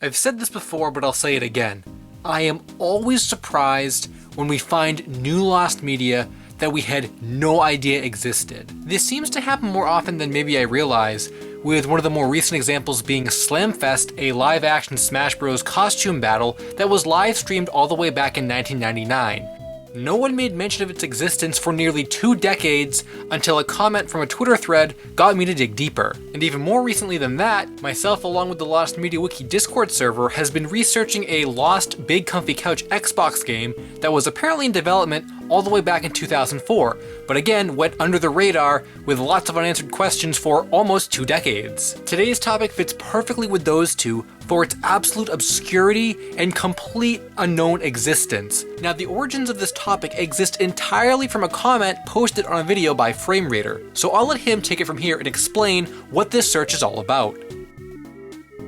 I've said this before, but I'll say it again. I am always surprised when we find new lost media that we had no idea existed. This seems to happen more often than maybe I realize, with one of the more recent examples being Slamfest, a live-action Smash Bros. Costume battle that was live-streamed all the way back in 1999. No one made mention of its existence for nearly 2 decades until a comment from a Twitter thread got me to dig deeper. And even more recently than that, myself along with the Lost Media Wiki Discord server has been researching a lost Big Comfy Couch Xbox game that was apparently in development all the way back in 2004, but again went under the radar with lots of unanswered questions for almost 2 decades. Today's topic fits perfectly with those two for its absolute obscurity and complete unknown existence. Now, the origins of this topic exist entirely from a comment posted on a video by FrameRater, so I'll let him take it from here and explain what this search is all about.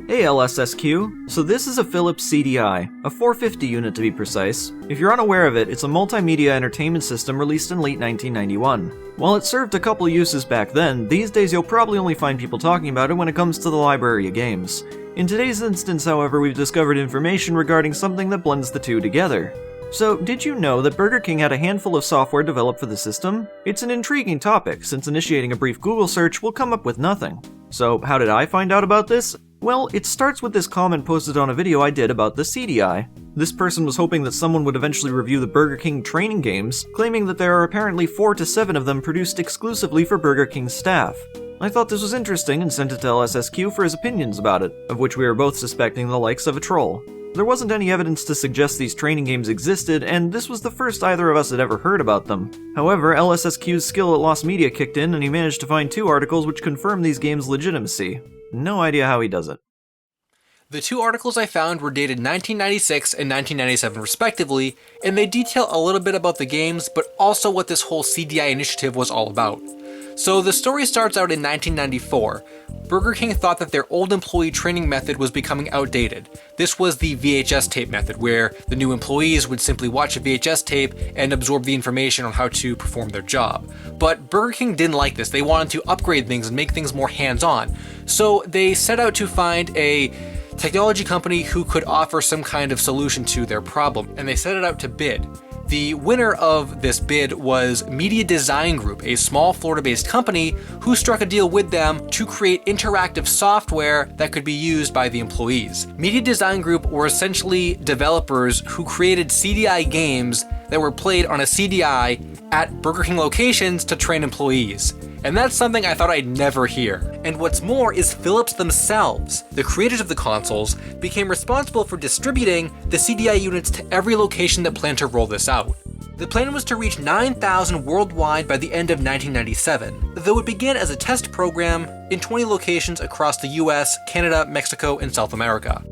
Hey LSSQ, so this is a Philips CDI, a 450 unit to be precise. If you're unaware of it, it's a multimedia entertainment system released in late 1991. While it served a couple uses back then, these days you'll probably only find people talking about it when it comes to the library of games. In today's instance, however, we've discovered information regarding something that blends the two together. So, did you know that Burger King had a handful of software developed for the system? It's an intriguing topic, since initiating a brief Google search will come up with nothing. So, how did I find out about this? Well, it starts with this comment posted on a video I did about the CDI. This person was hoping that someone would eventually review the Burger King training games, claiming that there are apparently 4 to 7 of them produced exclusively for Burger King staff. I thought this was interesting and sent it to LSSQ for his opinions about it, of which we were both suspecting the likes of a troll. There wasn't any evidence to suggest these training games existed, and this was the first either of us had ever heard about them. However, LSSQ's skill at Lost Media kicked in and he managed to find 2 articles which confirm these games' legitimacy. No idea how he does it. The 2 articles I found were dated 1996 and 1997 respectively, and they detail a little bit about the games, but also what this whole CDI initiative was all about. So the story starts out in 1994. Burger King thought that their old employee training method was becoming outdated. This was the VHS tape method, where the new employees would simply watch a VHS tape and absorb the information on how to perform their job. But Burger King didn't like this. They wanted to upgrade things and make things more hands-on. So they set out to find a technology company who could offer some kind of solution to their problem, and they set it out to bid. The winner of this bid was Media Design Group, a small Florida-based company who struck a deal with them to create interactive software that could be used by the employees. Media Design Group were essentially developers who created CDI games that were played on a CDI at Burger King locations to train employees. And that's something I thought I'd never hear. And what's more is Philips themselves, the creators of the consoles, became responsible for distributing the CDI units to every location that planned to roll this out. The plan was to reach 9,000 worldwide by the end of 1997, though it began as a test program in 20 locations across the US, Canada, Mexico, and South America.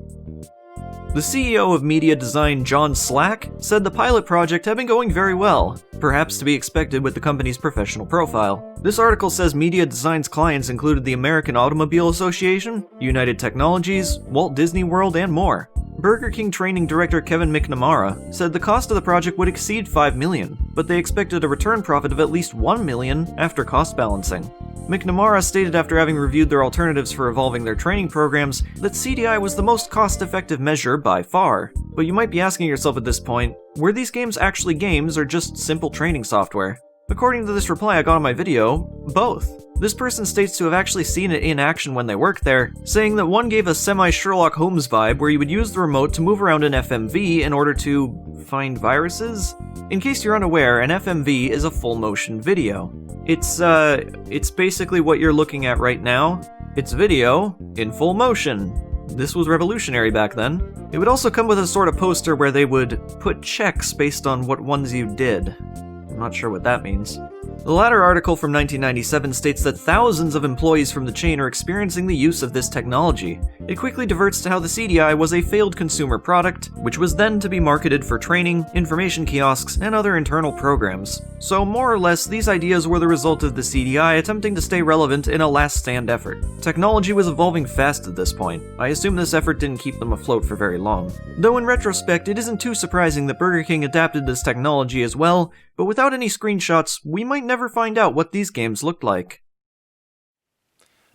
The CEO of Media Design, John Slack, said the pilot project had been going very well, perhaps to be expected with the company's professional profile. This article says Media Design's clients included the American Automobile Association, United Technologies, Walt Disney World, and more. Burger King training director Kevin McNamara said the cost of the project would exceed $5 million, but they expected a return profit of at least $1 million after cost balancing. McNamara stated after having reviewed their alternatives for evolving their training programs that CDI was the most cost-effective measure by far. But you might be asking yourself at this point, were these games actually games or just simple training software? According to this reply I got on my video, both. This person states to have actually seen it in action when they worked there, saying that one gave a semi-Sherlock Holmes vibe where you would use the remote to move around an FMV in order to find viruses? In case you're unaware, an FMV is a full-motion video. It's basically what you're looking at right now. It's video in full motion. This was revolutionary back then. It would also come with a sort of poster where they would put checks based on what ones you did. I'm not sure what that means. The latter article from 1997 states that thousands of employees from the chain are experiencing the use of this technology. It quickly diverts to how the CDI was a failed consumer product, which was then to be marketed for training, information kiosks, and other internal programs. So more or less, these ideas were the result of the CDI attempting to stay relevant in a last-stand effort. Technology was evolving fast at this point. I assume this effort didn't keep them afloat for very long. Though in retrospect, it isn't too surprising that Burger King adapted this technology as well, but without any screenshots, we might never find out what these games looked like.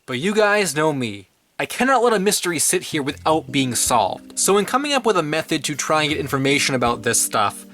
But you guys know me. I cannot let a mystery sit here without being solved. So in coming up with a method to try and get information about this stuff,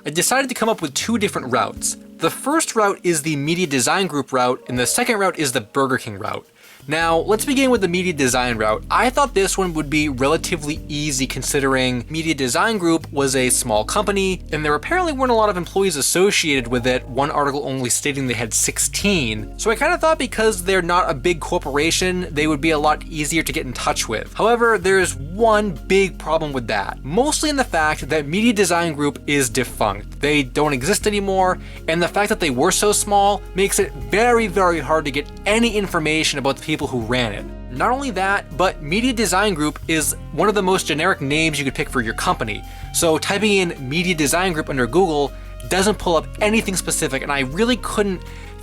I decided to come up with 2 different routes. The first route is the Media Design Group route, and the second route is the Burger King route. Now, let's begin with the Media Design route. I thought this one would be relatively easy considering Media Design Group was a small company, and there apparently weren't a lot of employees associated with it, one article only stating they had 16. So I kind of thought because they're not a big corporation, they would be a lot easier to get in touch with. However, there's one big problem with that, mostly in the fact that Media Design Group is defunct. They don't exist anymore, and the fact that they were so small makes it very, very hard to get any information about the people who ran it. Not only that, but Media Design Group is one of the most generic names you could pick for your company. So typing in Media Design Group under Google doesn't pull up anything specific, and I really couldn't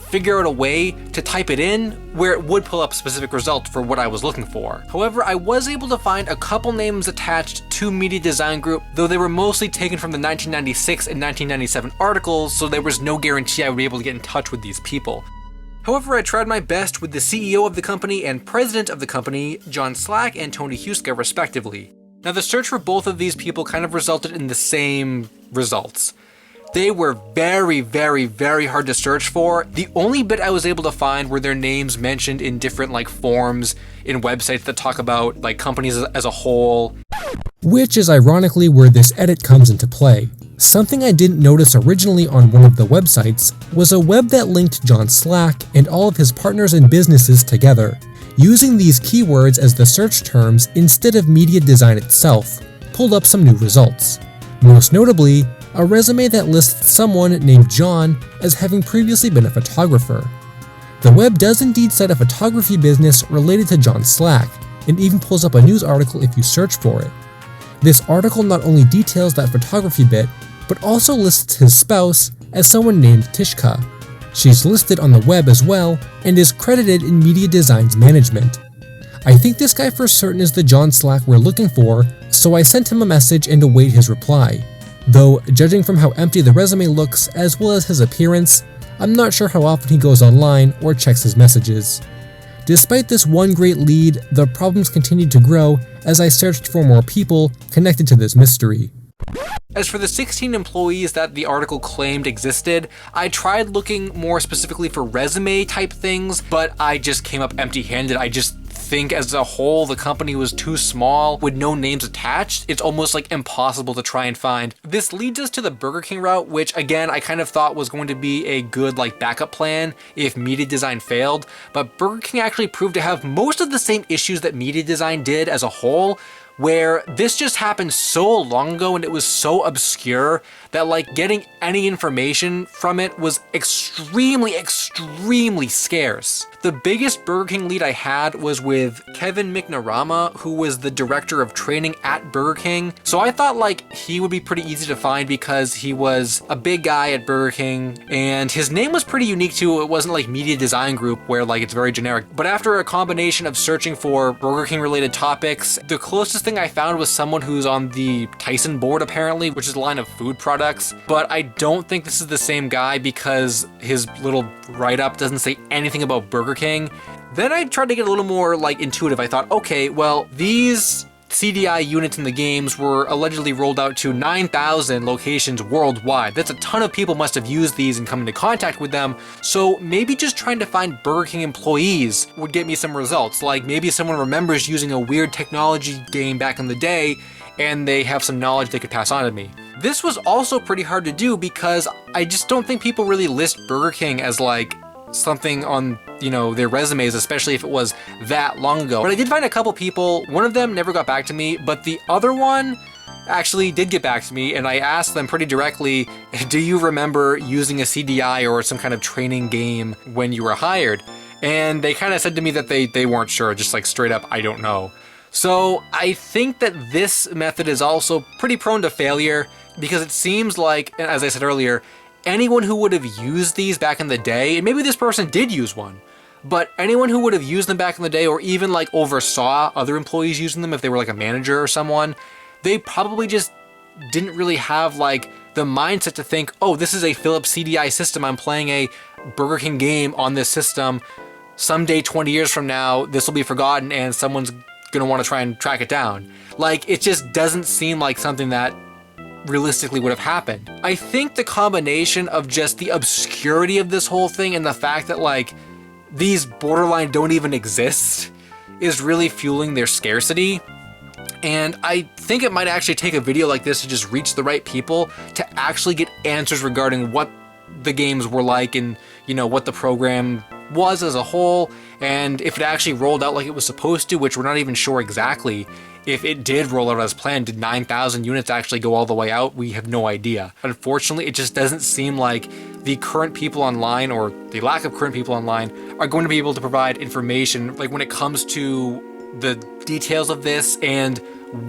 figure out a way to type it in where it would pull up specific results for what I was looking for. However, I was able to find a couple names attached to Media Design Group, though they were mostly taken from the 1996 and 1997 articles, so there was no guarantee I would be able to get in touch with these people. However, I tried my best with the CEO of the company and president of the company, John Slack and Tony Huska, respectively. Now, the search for both of these people kind of resulted in the same results. They were very, very, very hard to search for. The only bit I was able to find were their names mentioned in different forums in websites that talk about companies as a whole. Which is ironically where this edit comes into play. Something I didn't notice originally on one of the websites was a web that linked John Slack and all of his partners and businesses together, using these keywords as the search terms instead of media design itself, pulled up some new results. Most notably, a resume that lists someone named John as having previously been a photographer. The web does indeed cite a photography business related to John Slack, and even pulls up a news article if you search for it. This article not only details that photography bit, but also lists his spouse as someone named Tishka. She's listed on the web as well, and is credited in Media Design's management. I think this guy for certain is the John Slack we're looking for, so I sent him a message and await his reply. Though, judging from how empty the resume looks as well as his appearance, I'm not sure how often he goes online or checks his messages. Despite this one great lead, the problems continued to grow as I searched for more people connected to this mystery. As for the 16 employees that the article claimed existed, I tried looking more specifically for resume type things, but I just came up empty-handed. I just think as a whole the company was too small with no names attached. It's almost impossible to try and find. This leads us to the Burger King route, which again I kind of thought was going to be a good backup plan if Media Design failed, but Burger King actually proved to have most of the same issues that Media Design did as a whole, where this just happened so long ago and it was so obscure that getting any information from it was extremely scarce. The biggest Burger King lead I had was with Kevin McNarama, who was the director of training at Burger King. So I thought he would be pretty easy to find because he was a big guy at Burger King and his name was pretty unique too. It wasn't like Media Design Group where it's very generic. But after a combination of searching for Burger King related topics, the closest thing I found was someone who's on the Tyson board apparently, which is a line of food products. But I don't think this is the same guy because his little write-up doesn't say anything about Burger King. Then I tried to get a little more intuitive. I thought, okay, well, these CDI units in the games were allegedly rolled out to 9,000 locations worldwide. That's a ton of people must have used these and come into contact with them. So maybe just trying to find Burger King employees would get me some results. Maybe someone remembers using a weird technology game back in the day and they have some knowledge they could pass on to me. This was also pretty hard to do because I just don't think people really list Burger King as something on their resumes, especially if it was that long ago. But I did find a couple people. One of them never got back to me, but the other one actually did get back to me, and I asked them pretty directly, do you remember using a CDI or some kind of training game when you were hired? And they kind of said to me that they weren't sure, just straight up, I don't know. So I think that this method is also pretty prone to failure because it seems like, as I said earlier, anyone who would have used these back in the day, and maybe this person did use one, but anyone who would have used them back in the day or even oversaw other employees using them if they were a manager or someone, they probably just didn't really have the mindset to think, oh, this is a Philips CDI system, I'm playing a Burger King game on this system. Someday, 20 years from now, this will be forgotten and someone's going to want to try and track it down. Like, it just doesn't seem like something that realistically would have happened. I think the combination of just the obscurity of this whole thing and the fact that, like, these borderline don't even exist is really fueling their scarcity. And I think it might actually take a video like this to just reach the right people to actually get answers regarding what the games were like and, you know, what the program was as a whole, and if it actually rolled out like it was supposed to, which we're not even sure exactly. If it did roll out as planned, did 9,000 units actually go all the way out? We have no idea. Unfortunately, it just doesn't seem like the current people online, or the lack of current people online, are going to be able to provide information like when it comes to the details of this and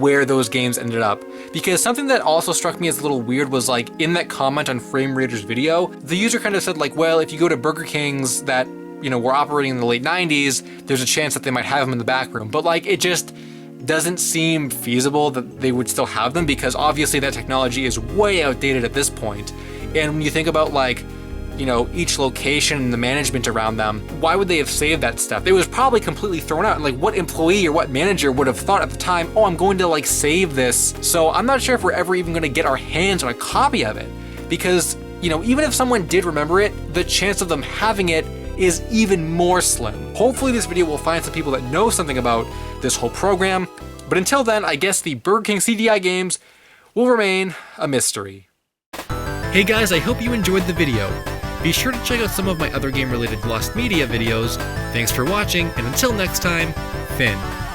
where those games ended up. Because something that also struck me as a little weird was, like, in that comment on FrameRater's video, the user kind of said, like, well, if you go to Burger King's that, you know, were operating in the late 90s, there's a chance that they might have them in the back room. But, like, it just doesn't seem feasible that they would still have them, because obviously that technology is way outdated at this point. And when you think about, like, you know, each location and the management around them, why would they have saved that stuff? It was probably completely thrown out. And, like, what employee or what manager would have thought at the time, oh, I'm going to, like, save this? So I'm not sure if we're ever even going to get our hands on a copy of it, because, you know, even if someone did remember it, the chance of them having it is even more slim. Hopefully this video will find some people that know something about this whole program, but until then, I guess the Burger King CDI games will remain a mystery. Hey guys, I hope you enjoyed the video. Be sure to check out some of my other game-related Lost Media videos. Thanks for watching, and until next time, Finn.